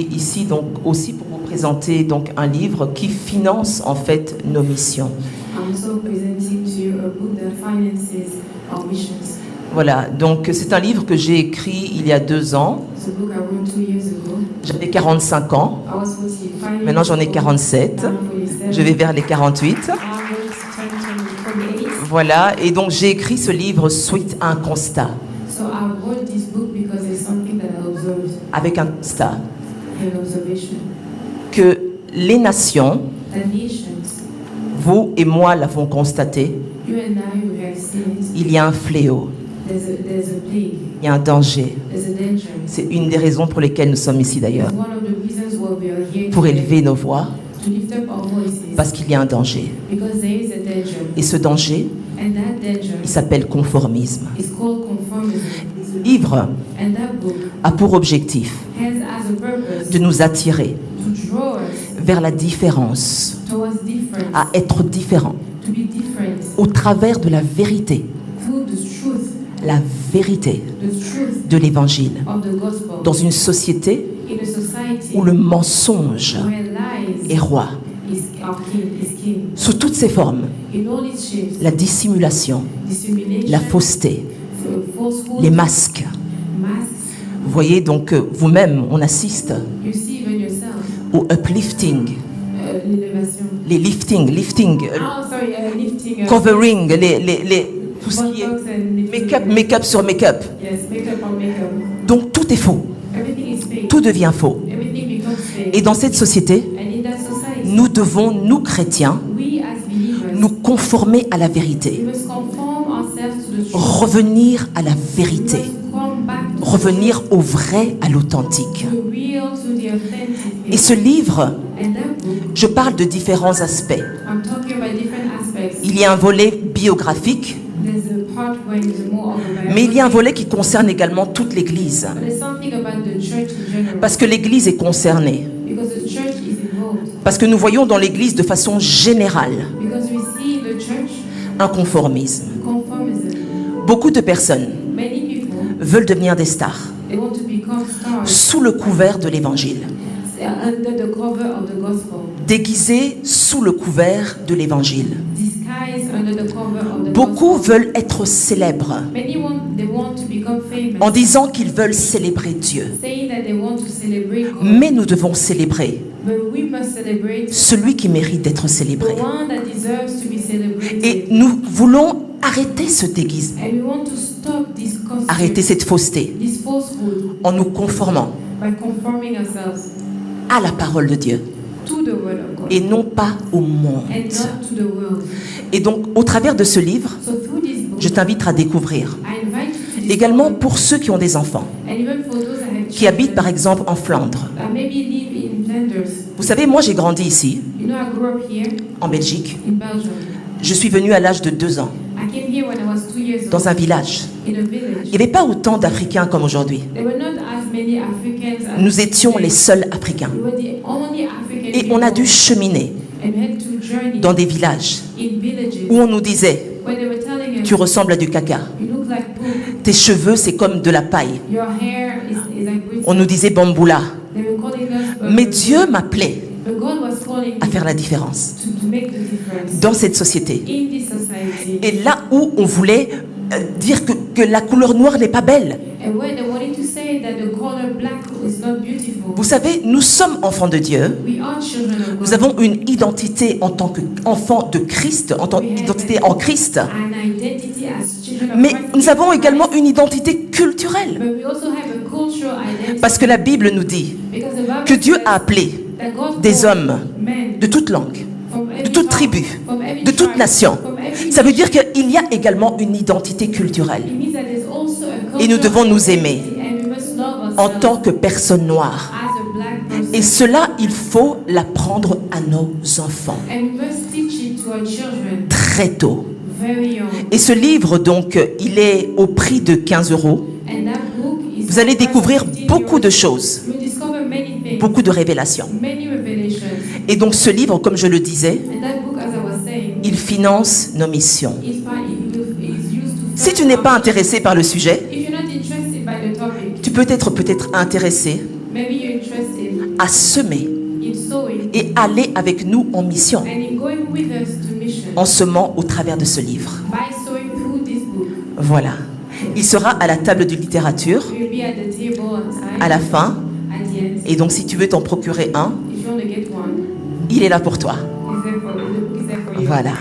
Ici donc aussi pour vous présenter donc un livre qui finance en fait nos missions. I'm also presenting to you a book that finances our missions. Voilà, donc c'est un livre que j'ai écrit il y a 2 ans. It's a book I wrote 2 years ago. J'avais 45 ans. I was 45. Maintenant j'en ai 47. Now I'm 47. Je vais vers les 48. I'm going to turn 48. Voilà, et donc j'ai écrit ce livre suite à un constat. So I wrote this book because it's something that I observed, Avec un constat an observation. que les nations, The nations, vous et moi l'avons constaté, you and I, we have seen it. il y a un fléau, There's a plague. il y a un danger. There's a danger. C'est une des raisons pour lesquelles nous sommes ici d'ailleurs, It's one of the reasons why we are here pour today, élever nos voix, to lift up our voices, parce qu'il y a un danger. because there is a danger, Et ce danger, and that danger il s'appelle conformisme. is called conformism. Ce livre And that book a pour objectif has as a purpose de nous attirer to draw us vers la différence, towards difference, à être différent, to be different au travers de la vérité, through the truth de l'évangile, of the gospel, dans une société in a society où le mensonge where lies est roi, is king, sous toutes ses formes, in all its shapes, la dissimulation, dissimulation, la fausseté, falsehood, les masques. masks. Vous voyez donc vous-même, on assiste You see even yourself, au uplifting, l'élévation. les lifting, Lifting, covering, tout ce qui est Botox and make-up sur make-up. Yes, makeup on makeup. Donc tout est faux, Everything is fake. tout devient faux. Everything becomes fake. Et dans cette société, And in that society, nous devons, nous chrétiens, we as believers, nous conformer à la we vérité, must conform ourselves to the truth. revenir à la We vérité, must come back to revenir au vrai, à l'authentique. the real, to the authentic. Et ce livre, And that book, je parle de différents aspects. I'm talking about different aspects. Il y a un volet biographique, There's a part where there's more of a mais il y a un volet qui concerne également toute l'Église, But there's something about the church in general. parce que l'Église est concernée, Because the church is involved. parce que nous voyons dans l'Église de façon générale Because we see in the church un conformisme. conformism. Beaucoup de personnes Many people, veulent devenir des stars they want to become stars sous le couvert de l'Évangile, under the cover of the gospel. déguisés sous le couvert de l'Évangile. Disguised under the cover of the Beaucoup gospel. veulent être célèbres Many they want to become famous, en disant qu'ils veulent célébrer Dieu. saying that they want to celebrate God. Mais nous devons célébrer But we must celebrate celui qui mérite d'être the célébré. one that deserves to be celebrated. Et nous voulons arrêter ce déguisement, And we want to stop this costume, arrêter cette fausseté this falsehood, en nous conformant by conforming ourselves à la parole de Dieu to the word of God et non pas au monde. and not to the world. Et donc, au travers de ce livre, So through this book, je t'invite à découvrir. I invite you to Également discover, pour ceux qui ont des enfants, and even for those that have qui habitent par children exemple en Flandre. that maybe live in Flanders. Vous savez, moi j'ai grandi ici, You know, I grew up here en Belgique. in Belgium. Je suis venue à l'âge de 2 ans, I came here when I was 2 years old dans un village. in a Il village. n'y avait pas autant d'Africains comme aujourd'hui. There were not as many Africans as Nous étions today. les seuls Africains. We were the only African Et on a dû people, cheminer and we had to journey dans des villages in villages où on nous disait when they were telling us, tu ressembles à du caca. you look like poop, Tes cheveux, c'est comme de la paille. your hair is like British. On nous disait bamboula. They were calling us, Mais Dieu m'appelait but God was calling à me faire la différence to make the difference dans cette société. in this society. Et là où on voulait dire que la couleur noire n'est pas belle. And when they wanted to say that the color black is not beautiful, Vous savez, nous sommes enfants de Dieu. we are children of God. Nous avons une identité en tant qu'enfants de Christ, en tant qu'identité en Christ. An identity as children of Mais Christ. nous avons également une identité culturelle. But we also have a cultural identity. Parce que la Bible nous dit Because the Bible que Dieu says a appelé that God des called hommes men de toute langue, from every de toute tribe, tribu, from every de toute tribe, nation. from every Ça veut nation. dire qu'il y a également une identité culturelle. It means that there's also a Et nous cultural devons nous aimer identity, and we must love en ourselves tant que personne noire. as a black person. Et cela, il faut l'apprendre à nos enfants And we must teach it to our children très tôt. very young. Et ce livre, donc, il est au prix de 15 euros. And that book is Vous allez découvrir 15 beaucoup de euros. choses, You discover many things, beaucoup de révélations. many revelations. Et donc ce livre, comme je le disais, And that book, as I was saying, il finance nos missions. is used to Si tu n'es pas intéressé par le sujet, if you're not interested by the topic, tu peux être peut-être intéressé maybe you're interested à semer in sowing et aller avec nous en mission, and in going with us to mission en semant au travers de ce livre. by sowing through this book. Voilà. Il sera à la table de littérature We'll be at the table on time à la fin. at the end. Et donc, si tu veux t'en procurer un, If you want to get one, il est là pour toi. is there for you. Voilà.